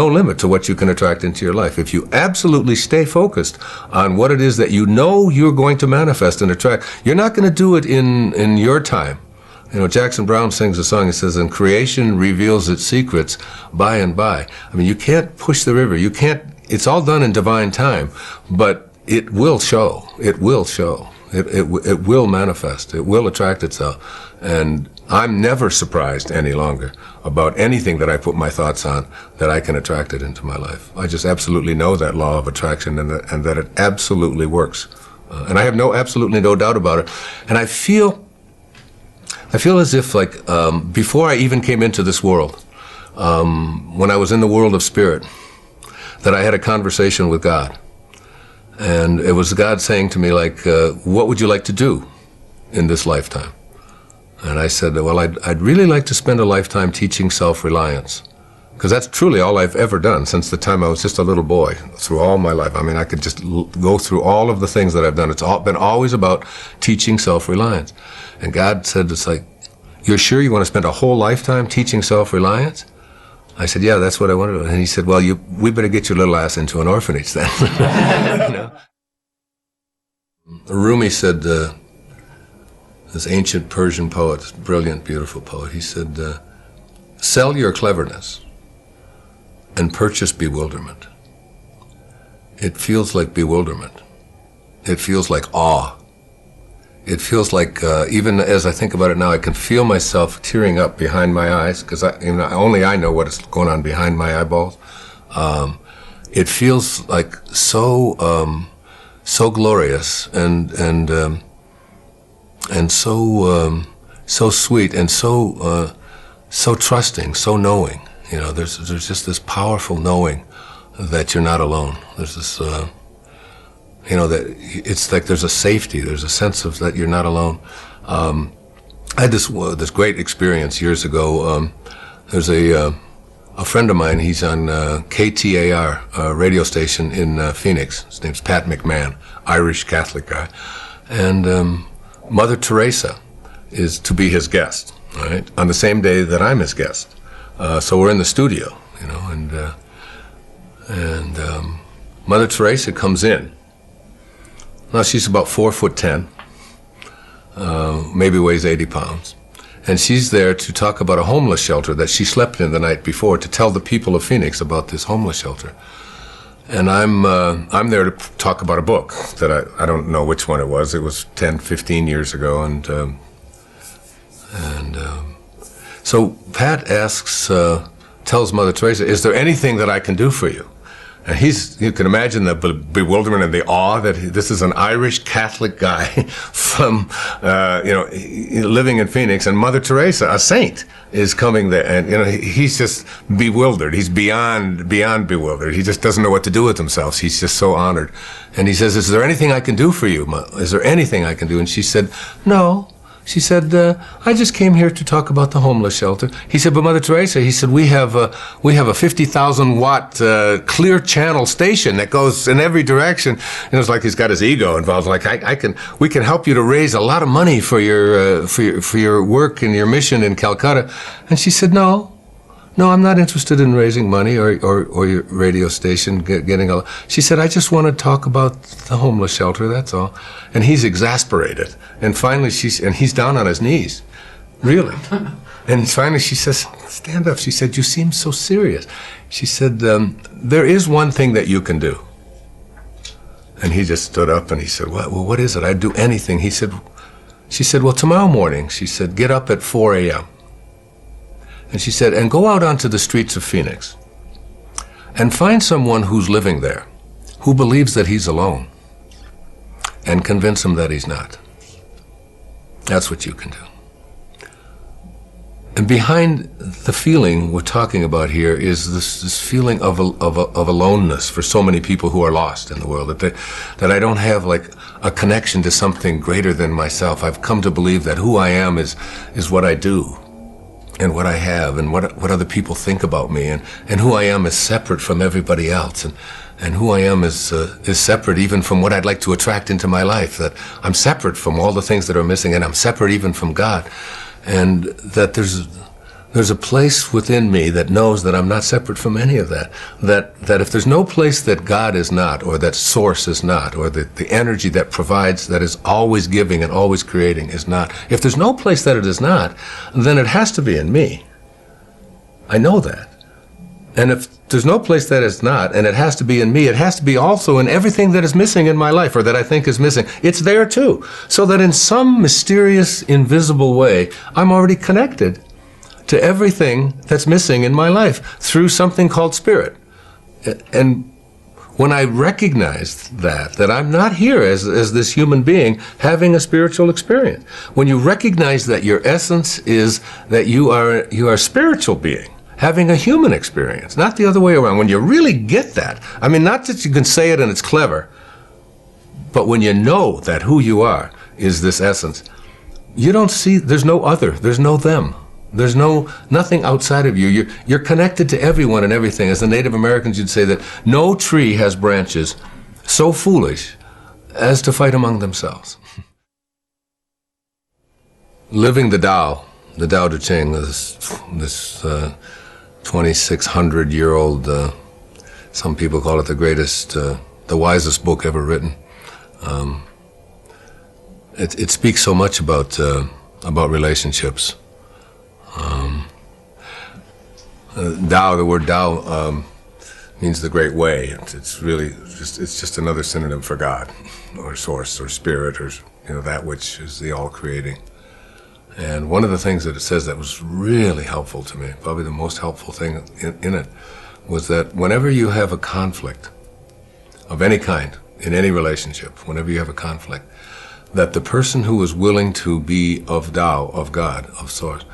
no limit to what you can attract into your life. If you absolutely stay focused on what it is that you know you're going to manifest and attract, you're not going to do it in your time. You know, Jackson Browne sings a song, he says, and creation reveals its secrets by and by. I mean, you can't push the river. You can't, it's all done in divine time, but it will show. It will show. It will manifest. It will attract itself. And I'm never surprised any longer about anything that I put my thoughts on that I can attract it into my life. I just absolutely know that law of attraction and that it absolutely works. And I have absolutely no doubt about it. And I feel as if, like, before I even came into this world, when I was in the world of spirit, that I had a conversation with God. And it was God saying to me, like, what would you like to do in this lifetime? And I said, well, I'd really like to spend a lifetime teaching self-reliance, because that's truly all I've ever done since the time I was just a little boy, through all my life. I mean, I could just go through all of the things that I've done. It's been always about teaching self-reliance. And God said, it's like, you're sure you want to spend a whole lifetime teaching self-reliance? I said, yeah, that's what I want to do. And he said, well, we better get your little ass into an orphanage then. You know? Rumi said, this ancient Persian poet, brilliant, beautiful poet, he said, sell your cleverness and purchase bewilderment. It feels like bewilderment. It feels like awe. It feels like, even as I think about it now, I can feel myself tearing up behind my eyes, because only I know what is going on behind my eyeballs. It feels like so glorious and so sweet and so trusting, so knowing. You know, there's just this powerful knowing that you're not alone. There's this, you know, that it's like there's a safety, there's a sense of that you're not alone. I had this great experience years ago. There's a friend of mine, he's on KTAR, radio station in Phoenix. His name's Pat McMahon, Irish Catholic guy. And Mother Teresa is to be his guest, right, on the same day that I'm his guest. So we're in the studio, you know, and Mother Teresa comes in. Now she's about 4'10", maybe weighs 80 pounds. And she's there to talk about a homeless shelter that she slept in the night before, to tell the people of Phoenix about this homeless shelter. And I'm there to talk about a book that I don't know which one it was. It was 10, 15 years ago. So Pat tells Mother Teresa, is there anything that I can do for you? And you can imagine the bewilderment and the awe that this is an Irish Catholic guy from, you know, living in Phoenix, and Mother Teresa, a saint, is coming there, and you know, he's just bewildered. He's beyond bewildered. He just doesn't know what to do with himself. He's just so honored, and he says, "Is there anything I can do for you? Is there anything I can do?" And she said, "No." She said, I just came here to talk about the homeless shelter. He said, but Mother Teresa, he said, we have a 50,000 watt clear channel station that goes in every direction. And it was like he's got his ego involved. Like we can help you to raise a lot of money for your work and your mission in Calcutta. And she said, no, I'm not interested in raising money or your radio station getting a. She said, I just want to talk about the homeless shelter, that's all. And he's exasperated. And finally he's down on his knees, really. And finally she says, stand up. She said, you seem so serious. She said, there is one thing that you can do. And he just stood up and he said, well, what is it? I'd do anything. She said, well, tomorrow morning, she said, get up at 4 a.m. And she said, and go out onto the streets of Phoenix and find someone who's living there, who believes that he's alone, and convince him that he's not. That's what you can do. And behind the feeling we're talking about here is this feeling of aloneness for so many people who are lost in the world, that I don't have like a connection to something greater than myself. I've come to believe that who I am is what I do, and what I have, and what other people think about me, and who I am is separate from everybody else, and who I am is separate even from what I'd like to attract into my life, that I'm separate from all the things that are missing, and I'm separate even from God, and that There's a place within me that knows that I'm not separate from any of that. That if there's no place that God is not, or that source is not, or the energy that provides, that is always giving and always creating is not, if there's no place that it is not, then it has to be in me. I know that. And if there's no place that is not, and it has to be in me, it has to be also in everything that is missing in my life, or that I think is missing. It's there too. So that in some mysterious, invisible way, I'm already connected to everything that's missing in my life through something called spirit. And when I recognized that I'm not here as this human being having a spiritual experience, when you recognize that your essence is that you are a spiritual being, having a human experience, not the other way around. When you really get that, I mean, not that you can say it and it's clever, but when you know that who you are is this essence, you don't see, there's no other, there's no them. There's nothing outside of you. You're connected to everyone and everything. As the Native Americans, you'd say that no tree has branches so foolish as to fight among themselves. Living the Tao Te Ching, this 2,600-year-old, some people call it the greatest, the wisest book ever written. It speaks so much about relationships. Tao, the word Tao means the great way. It's really just another synonym for God, or source, or spirit, or that which is the all-creating. And one of the things that it says that was really helpful to me, probably the most helpful thing in it, was that whenever you have a conflict of any kind, in any relationship, whenever you have a conflict, that the person who is willing to be of Tao, of God, of source,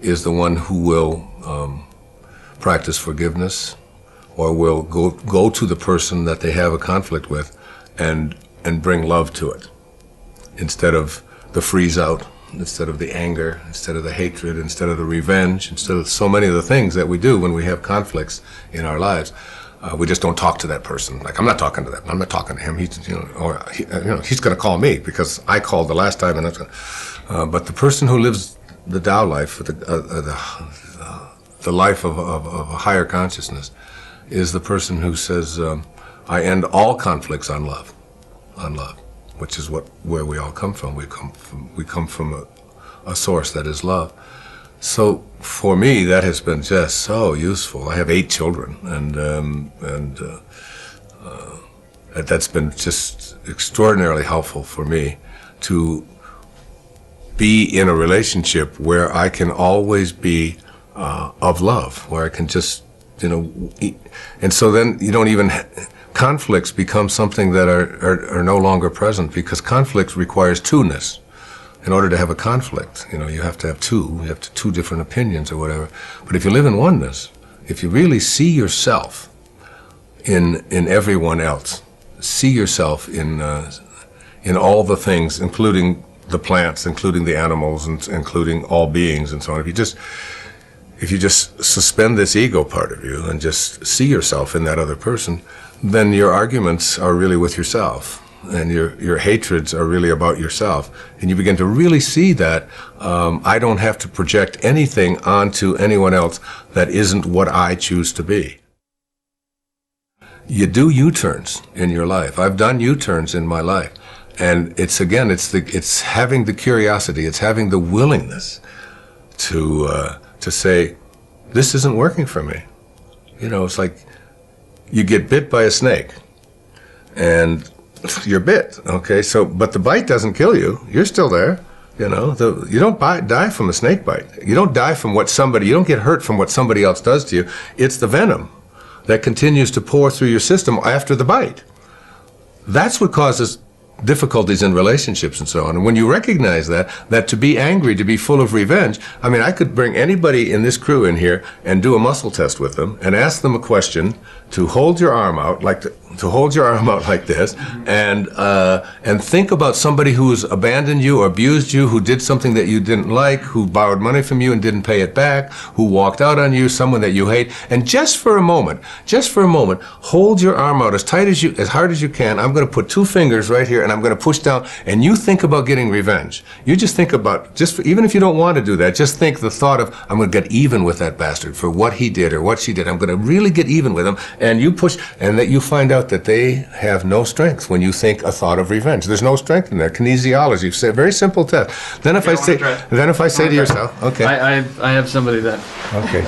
is the one who will practice forgiveness, or will go to the person that they have a conflict with and bring love to it, instead of the freeze out, instead of the anger, instead of the hatred, instead of the revenge, instead of so many of the things that we do when we have conflicts in our lives. We just don't talk to that person. Like, I'm not talking to that. I'm not talking to him. He's going to call me because I called the last time, and that's but the person who lives the Tao life, the life of a higher consciousness, is the person who says, I end all conflicts on love, which is where we all come from. We come from a source that is love. So for me, that has been just so useful. I have 8 children, and that's been just extraordinarily helpful for me to be in a relationship where I can always be of love, where I can just, and so then you don't even, conflicts become something that are no longer present, because conflict requires two-ness. In order to have a conflict, you have to have two different opinions or whatever. But if you live in oneness, if you really see yourself in everyone else, see yourself in all the things, including the plants, including the animals, and including all beings and so on. If you just suspend this ego part of you and just see yourself in that other person, then your arguments are really with yourself, and your hatreds are really about yourself. And you begin to really see that I don't have to project anything onto anyone else that isn't what I choose to be. You do U-turns in your life. I've done U-turns in my life. And it's having the curiosity, it's having the willingness to say, this isn't working for me. It's like you get bit by a snake, and you're bit, okay? But the bite doesn't kill you. You're still there, you don't die from a snake bite. You don't die from you don't get hurt from what somebody else does to you. It's the venom that continues to pour through your system after the bite. That's what causes difficulties in relationships and so on. And when you recognize that to be angry, to be full of revenge, I mean, I could bring anybody in this crew in here and do a muscle test with them and ask them a question, to hold your arm out, like to hold your arm out like this and think about somebody who's abandoned you or abused you, who did something that you didn't like, who borrowed money from you and didn't pay it back, who walked out on you, someone that you hate, and just for a moment, hold your arm out as tight as you, as hard as you can. I'm going to put 2 fingers right here and I'm going to push down, and you think about getting revenge. You just think about, even if you don't want to do that, just think the thought of, I'm going to get even with that bastard for what he did or what she did. I'm going to really get even with him, and you push, and that you find out that they have no strength when you think a thought of revenge. There's no strength in there. Kinesiology, it's a very simple test. Then if I say to yourself, okay. I have somebody that. Okay.